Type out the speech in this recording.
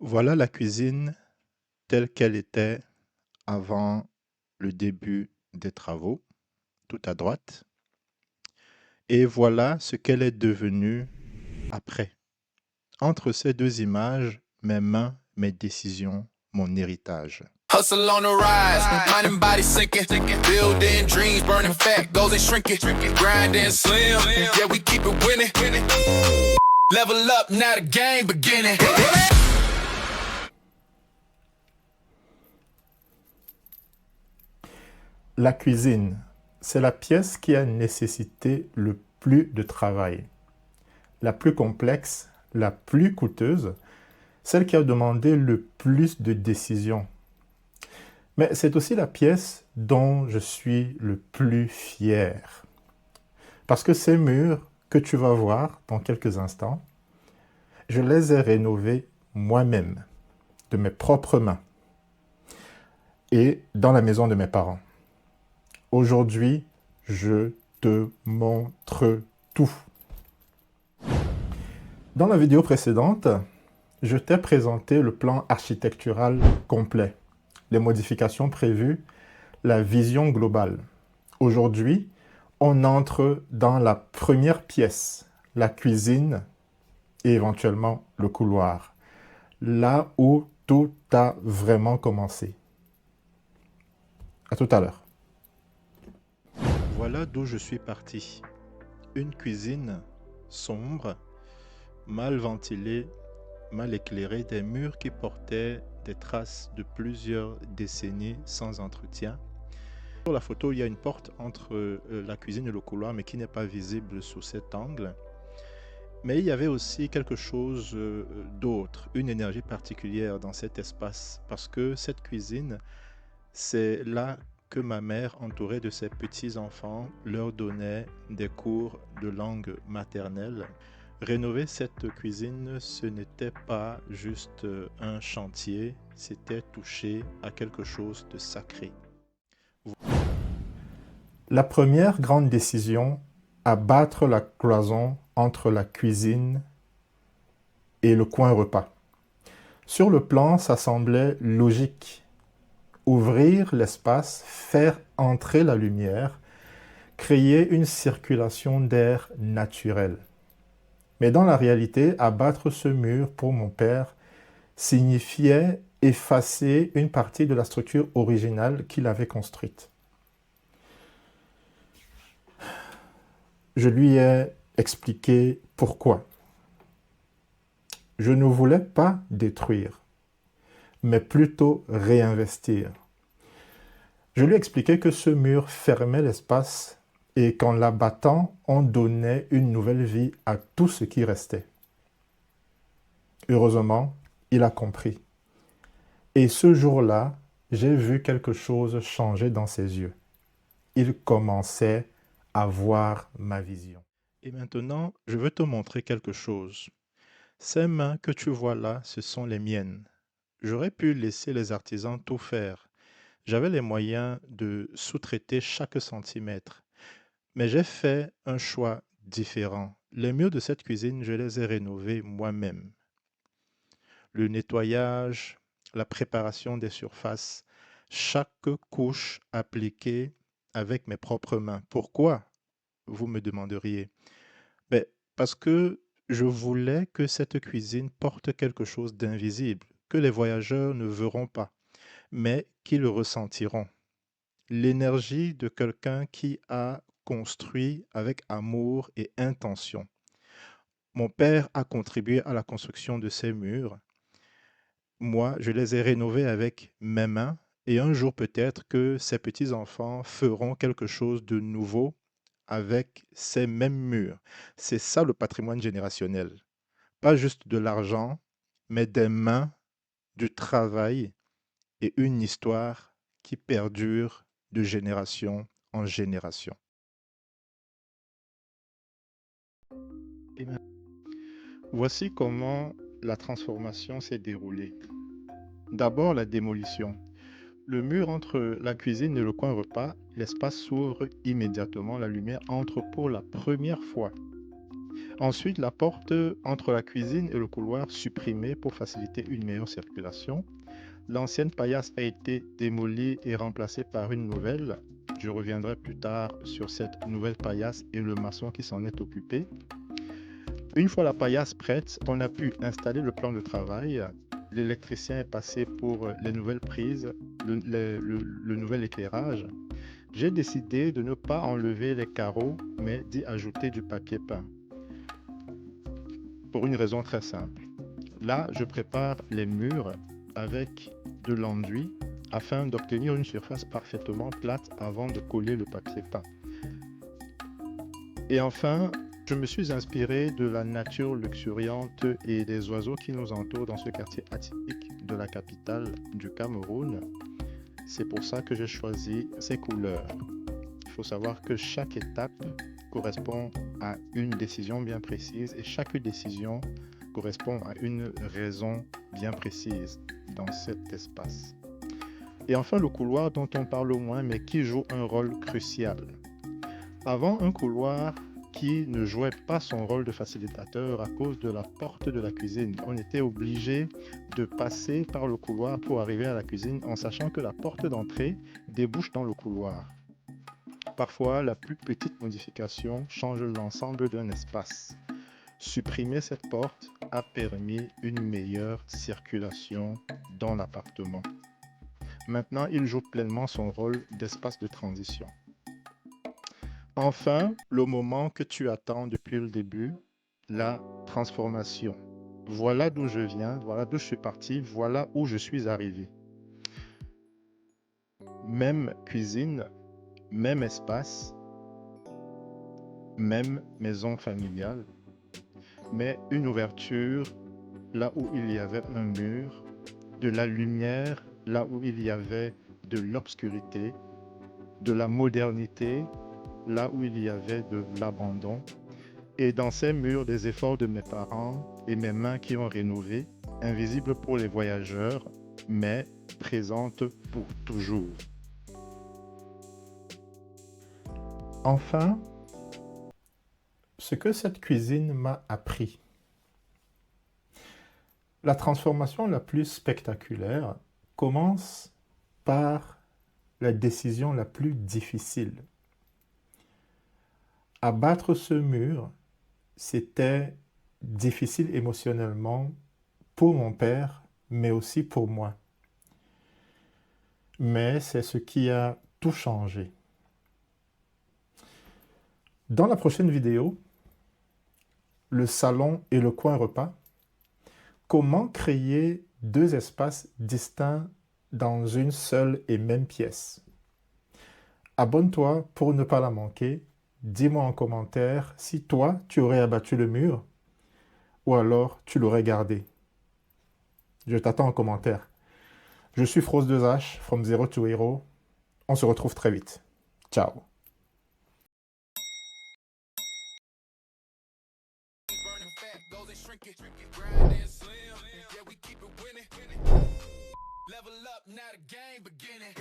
Voilà la cuisine telle qu'elle était avant le début des travaux, tout à droite. Et voilà ce qu'elle est devenue après. Entre ces deux images, mes mains, mes décisions, mon héritage. Hustle on the rise, mind and body sinking. Building dreams, burning fat, goals ain't shrinking. Grinding slim, yeah, we keep it winning. Level up, now the game beginning. La cuisine, c'est la pièce qui a nécessité le plus de travail. La plus complexe, la plus coûteuse, celle qui a demandé le plus de décisions. Mais c'est aussi la pièce dont je suis le plus fier. Parce que ces murs que tu vas voir dans quelques instants, je les ai rénovés moi-même, de mes propres mains, et dans la maison de mes parents. Aujourd'hui, je te montre tout. Dans la vidéo précédente, je t'ai présenté le plan architectural complet, les modifications prévues, la vision globale. Aujourd'hui, on entre dans la première pièce, la cuisine et éventuellement le couloir, là où tout a vraiment commencé. À tout à l'heure. Voilà d'où je suis parti. Une cuisine sombre, mal ventilée, mal éclairée, des murs qui portaient des traces de plusieurs décennies sans entretien. Sur la photo, il y a une porte entre la cuisine et le couloir, mais qui n'est pas visible sous cet angle. Mais il y avait aussi quelque chose d'autre, une énergie particulière dans cet espace, parce que cette cuisine, c'est là que ma mère, entourée de ses petits-enfants, leur donnait des cours de langue maternelle. Rénover cette cuisine, ce n'était pas juste un chantier, c'était toucher à quelque chose de sacré. La première grande décision, abattre la cloison entre la cuisine et le coin repas. Sur le plan, ça semblait logique. Ouvrir l'espace, faire entrer la lumière, créer une circulation d'air naturel. Mais dans la réalité, abattre ce mur pour mon père signifiait effacer une partie de la structure originale qu'il avait construite. Je lui ai expliqué pourquoi. Je ne voulais pas détruire, mais plutôt réinvestir. Je lui ai expliqué que ce mur fermait l'espace et qu'en l'abattant, on donnait une nouvelle vie à tout ce qui restait. Heureusement, il a compris. Et ce jour-là, j'ai vu quelque chose changer dans ses yeux. Il commençait à voir ma vision. Et maintenant, je veux te montrer quelque chose. Ces mains que tu vois là, ce sont les miennes. J'aurais pu laisser les artisans tout faire. J'avais les moyens de sous-traiter chaque centimètre. Mais j'ai fait un choix différent. Les murs de cette cuisine, je les ai rénovés moi-même. Le nettoyage, la préparation des surfaces, chaque couche appliquée avec mes propres mains. Pourquoi, vous me demanderiez? Ben, parce que je voulais que cette cuisine porte quelque chose d'invisible, que les voyageurs ne verront pas, mais qui le ressentiront. L'énergie de quelqu'un qui a construit avec amour et intention. Mon père a contribué à la construction de ces murs. Moi, je les ai rénovés avec mes mains et un jour peut-être que ces petits-enfants feront quelque chose de nouveau avec ces mêmes murs. C'est ça le patrimoine générationnel. Pas juste de l'argent, mais des mains, du travail et une histoire qui perdure de génération en génération. Et maintenant, voici comment la transformation s'est déroulée. D'abord, la démolition. Le mur entre la cuisine et le coin repas, l'espace s'ouvre immédiatement, la lumière entre pour la première fois. Ensuite, la porte entre la cuisine et le couloir supprimée pour faciliter une meilleure circulation. L'ancienne paillasse a été démolie et remplacée par une nouvelle. Je reviendrai plus tard sur cette nouvelle paillasse et le maçon qui s'en est occupé. Une fois la paillasse prête, on a pu installer le plan de travail. L'électricien est passé pour les nouvelles prises, le nouvel éclairage. J'ai décidé de ne pas enlever les carreaux, mais d'y ajouter du papier peint. Pour une raison très simple. Là, je prépare les murs avec de l'enduit afin d'obtenir une surface parfaitement plate avant de coller le papier peint. Et enfin, je me suis inspiré de la nature luxuriante et des oiseaux qui nous entourent dans ce quartier atypique de la capitale du Cameroun. C'est pour ça que j'ai choisi ces couleurs. Il faut savoir que chaque étape correspond à une décision bien précise et chaque décision correspond à une raison bien précise dans cet espace. Et enfin, le couloir dont on parle moins mais qui joue un rôle crucial. Avant, un couloir qui ne jouait pas son rôle de facilitateur à cause de la porte de la cuisine. On était obligé de passer par le couloir pour arriver à la cuisine en sachant que la porte d'entrée débouche dans le couloir. Parfois, la plus petite modification change l'ensemble d'un espace. Supprimer cette porte a permis une meilleure circulation dans l'appartement. Maintenant, il joue pleinement son rôle d'espace de transition. Enfin, le moment que tu attends depuis le début, la transformation. Voilà d'où je viens, voilà d'où je suis parti, voilà où je suis arrivé. Même cuisine, même espace, même maison familiale, mais une ouverture là où il y avait un mur, de la lumière là où il y avait de l'obscurité, de la modernité là où il y avait de l'abandon, et dans ces murs des efforts de mes parents et mes mains qui ont rénové, invisibles pour les voyageurs, mais présentes pour toujours. Enfin, ce que cette cuisine m'a appris. La transformation la plus spectaculaire commence par la décision la plus difficile. Abattre ce mur, c'était difficile émotionnellement pour mon père, mais aussi pour moi. Mais c'est ce qui a tout changé. Dans la prochaine vidéo, le salon et le coin repas, comment créer deux espaces distincts dans une seule et même pièce. Abonne-toi pour ne pas la manquer. Dis-moi en commentaire si toi, tu aurais abattu le mur ou alors tu l'aurais gardé. Je t'attends en commentaire. Je suis Froze2H, from Zero to Hero. On se retrouve très vite. Ciao. Level up, now the game beginning.